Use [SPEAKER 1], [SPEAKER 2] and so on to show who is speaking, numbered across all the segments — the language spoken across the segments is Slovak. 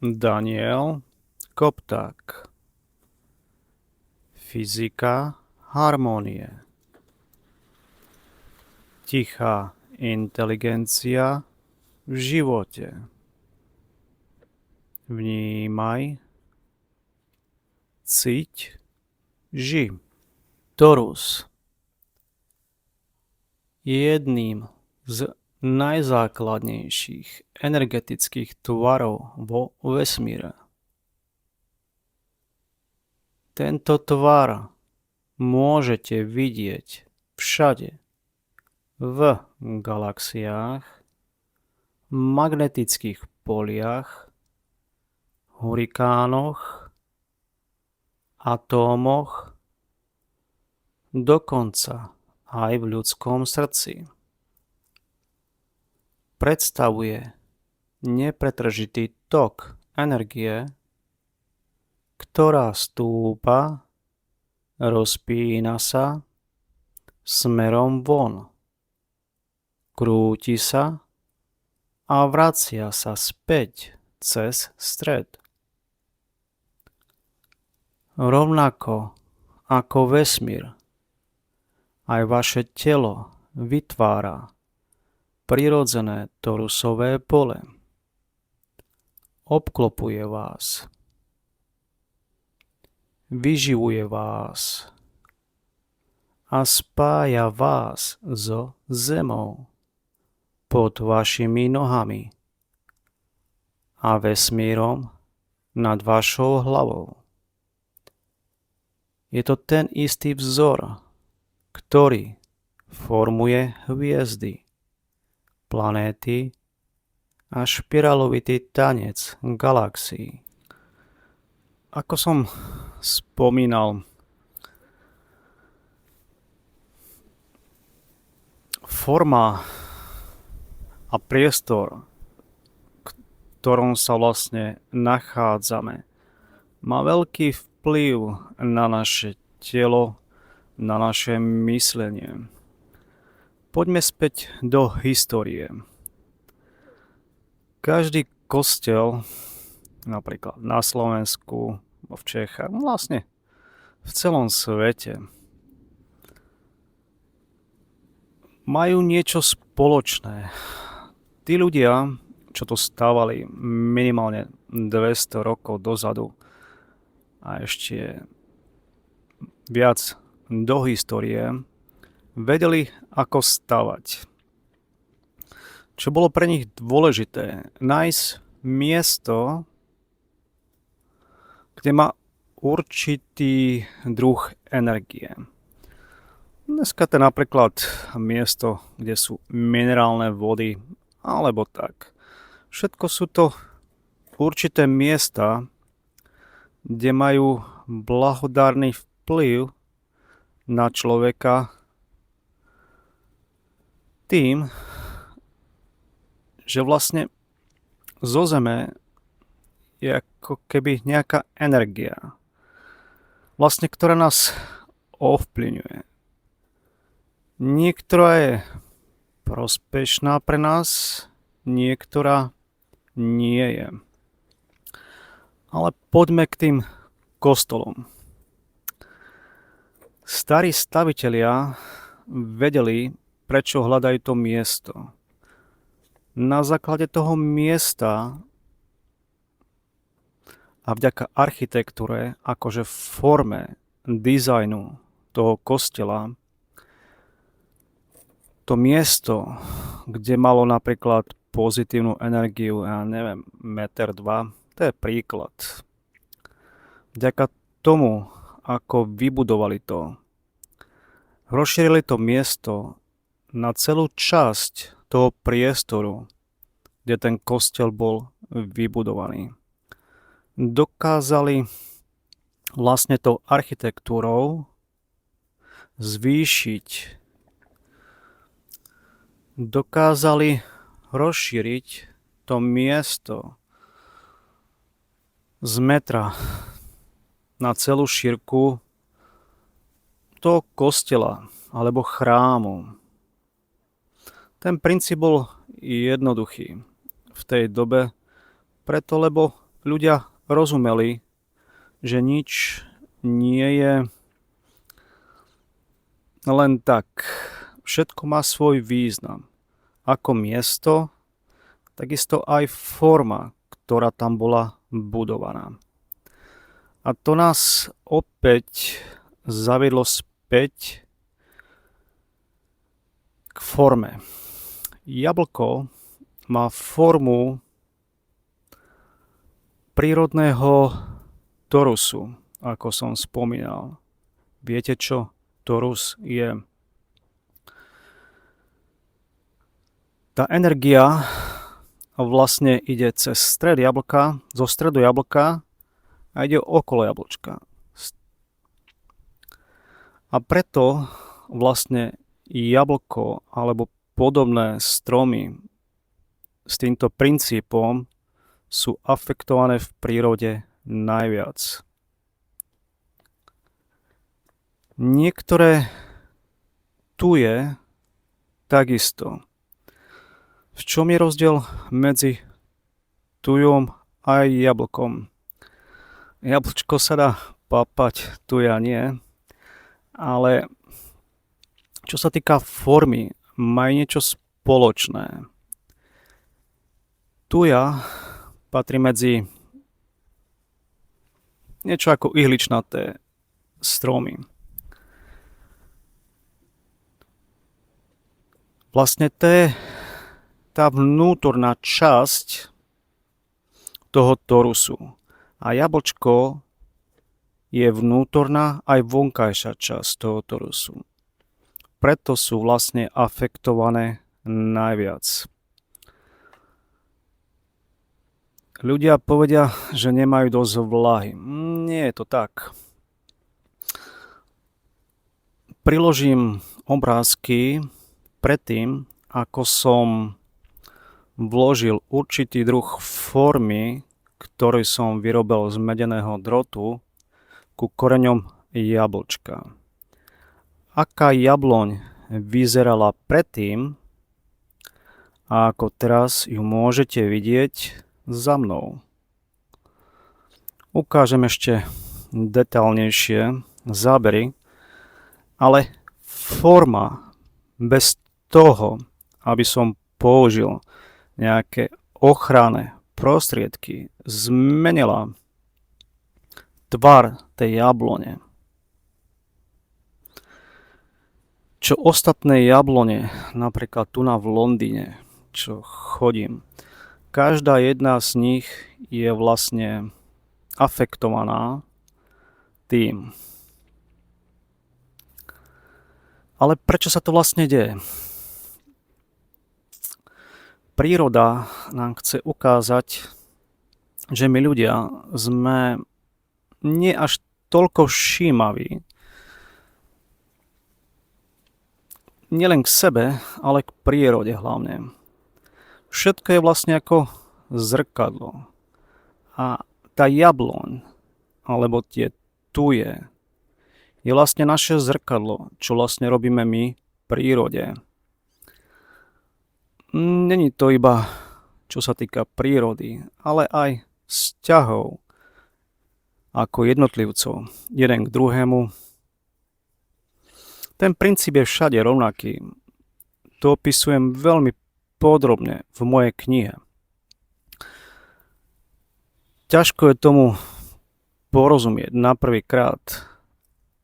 [SPEAKER 1] Daniel Kopták. Fyzika harmonie. Tichá inteligencia v živote. Vnímaj, cíť, ži. Torus je jedným z najzákladnejších energetických tvarov vo vesmíre. Tento tvar môžete vidieť všade, v galaxiách, magnetických poliach, hurikánoch, atómoch, dokonca aj v ľudskom srdci. Predstavuje nepretržitý tok energie, ktorá stúpa, rozpína sa smerom von, krúti sa a vracia sa späť cez stred. Rovnako ako vesmír, aj vaše telo vytvára prirodzené torusové pole. Obklopuje vás, vyživuje vás a spája vás so zemou pod vašimi nohami a vesmírom nad vašou hlavou. Je to ten istý vzor, ktorý formuje hviezdy, planéty a špirálovitý tanec galaxií. Ako som spomínal, forma a priestor, v ktorom sa vlastne nachádzame, má veľký vplyv na naše telo, na naše myslenie. Poďme späť do histórie. Každý kostel, napríklad na Slovensku, v Čechách, vlastne v celom svete, majú niečo spoločné. Tí ľudia, čo to stávali minimálne 200 rokov dozadu a ešte viac do histórie, vedeli, ako stavať. Čo bolo pre nich dôležité, nájsť miesto, kde má určitý druh energie. Dneska to je napríklad miesto, kde sú minerálne vody, alebo tak. Všetko sú to určité miesta, kde majú blahodárny vplyv na človeka tým, že vlastne zo Zeme je ako keby nejaká energia, vlastne ktorá nás ovplyvňuje. Niektorá je prospešná pre nás, niektorá nie je. Ale poďme k tým kostolom. Starí stavitelia vedeli, prečo hľadajú to miesto. Na základe toho miesta a vďaka architektúre, akože forme, dizajnu toho kostela, to miesto, kde malo napríklad pozitívnu energiu, ja neviem, 1-2 metra, to je príklad. Vďaka tomu, ako vybudovali to, rozšírili to miesto na celú časť toho priestoru, kde ten kostel bol vybudovaný. Dokázali vlastne tou architektúrou zvýšiť, dokázali rozšíriť to miesto z metra na celú šírku toho kostela alebo chrámu. Ten princíp bol jednoduchý v tej dobe, preto lebo ľudia rozumeli, že nič nie je len tak. Všetko má svoj význam. Ako miesto, takisto aj forma, ktorá tam bola budovaná. A to nás opäť zaviedlo späť k forme. Jablko má formu prírodného torusu, ako som spomínal. Viete, čo torus je? Tá energia vlastne ide cez stred jablka, zo stredu jablka a ide okolo jablčka. A preto vlastne jablko alebo podobné stromy s týmto princípom sú afektované v prírode najviac. Niektoré tuje takisto. V čom je rozdiel medzi tujom a jablkom? Jablčko sa dá papať, tuja nie, ale čo sa týka formy, majú niečo spoločné. Tuja patrí medzi niečo ako ihličnaté stromy. Vlastne to je tá vnútorná časť toho torusu. A jablčko je vnútorná aj vonkajšia časť toho torusu. Preto sú vlastne afektované najviac. Ľudia povedia, že nemajú dosť vlahy. Nie je to tak. Priložím obrázky predtým, ako som vložil určitý druh formy, ktorý som vyrobil z medeného drotu, ku koreňom jablčka. Aká jabloň vyzerala predtým a ako teraz ju môžete vidieť za mnou. Ukážem ešte detailnejšie zábery, ale forma bez toho, aby som použil nejaké ochranné prostriedky, zmenila tvar tej jablone. Čo ostatné jablone, napríklad tu v Londýne, čo chodím, každá jedna z nich je vlastne afektovaná tým. Ale prečo sa to vlastne deje? Príroda nám chce ukázať, že my ľudia sme nie až toľko všímaví nielen k sebe, ale k prírode hlavne. Všetko je vlastne ako zrkadlo. A tá jabloň, alebo tie tuje, je vlastne naše zrkadlo, čo vlastne robíme my v prírode. Není to iba, čo sa týka prírody, ale aj vzťahov ako jednotlivcov, jeden k druhému. Ten princíp je všade rovnaký. To opisujem veľmi podrobne v mojej knihe. Ťažko je tomu porozumieť na prvý krát,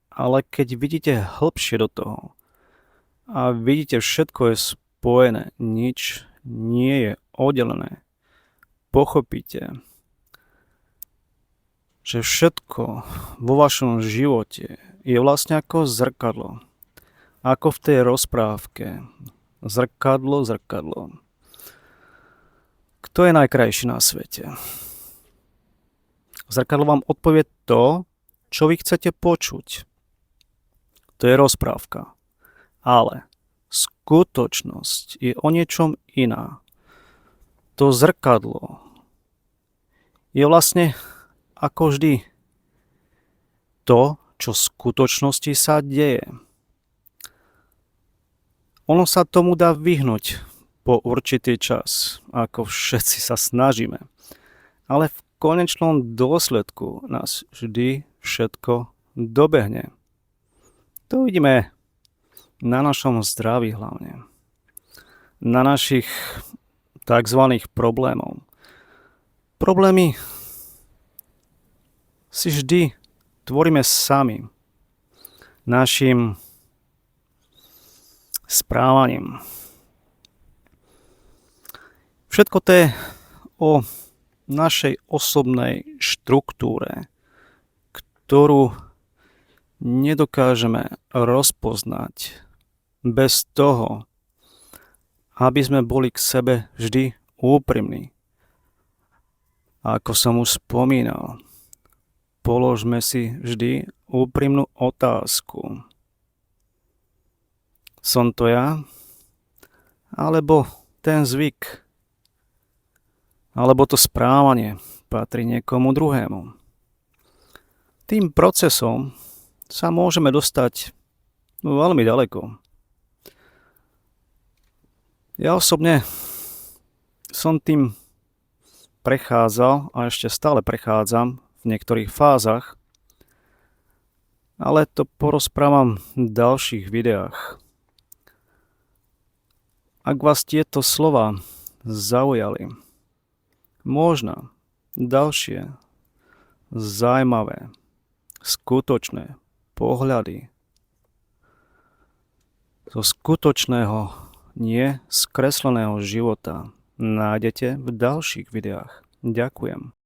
[SPEAKER 1] ale keď vidíte hlbšie do toho a vidíte, všetko je spojené, nič nie je oddelené, pochopíte, že všetko vo vašom živote je vlastne ako zrkadlo. Ako v tej rozprávke. Zrkadlo, zrkadlo. Kto je najkrajší na svete? Zrkadlo vám odpovie to, čo vy chcete počuť. To je rozprávka. Ale skutočnosť je o niečom iná. To zrkadlo je vlastne ako vždy to, čo v skutočnosti sa deje. Ono sa tomu dá vyhnúť po určitý čas, ako všetci sa snažíme. Ale v konečnom dôsledku nás vždy všetko dobehne. To vidíme na našom zdraví hlavne. Na našich tzv. Problémov. Problémy si vždy tvoríme sami. Našim správaním. Všetko to je o našej osobnej štruktúre, ktorú nedokážeme rozpoznať bez toho, aby sme boli k sebe vždy úprimní. A ako som už spomínal, položme si vždy úprimnú otázku. Som to ja? Alebo ten zvyk? Alebo to správanie patrí niekomu druhému? Tým procesom sa môžeme dostať veľmi ďaleko. Ja osobne som tým prechádzal a ešte stále prechádzam v niektorých fázach, ale to porozprávam v ďalších videách. Ak vás tieto slova zaujali, možno ďalšie zaujímavé, skutočné pohľady zo skutočného, nie skresleného života nájdete v ďalších videách. Ďakujem.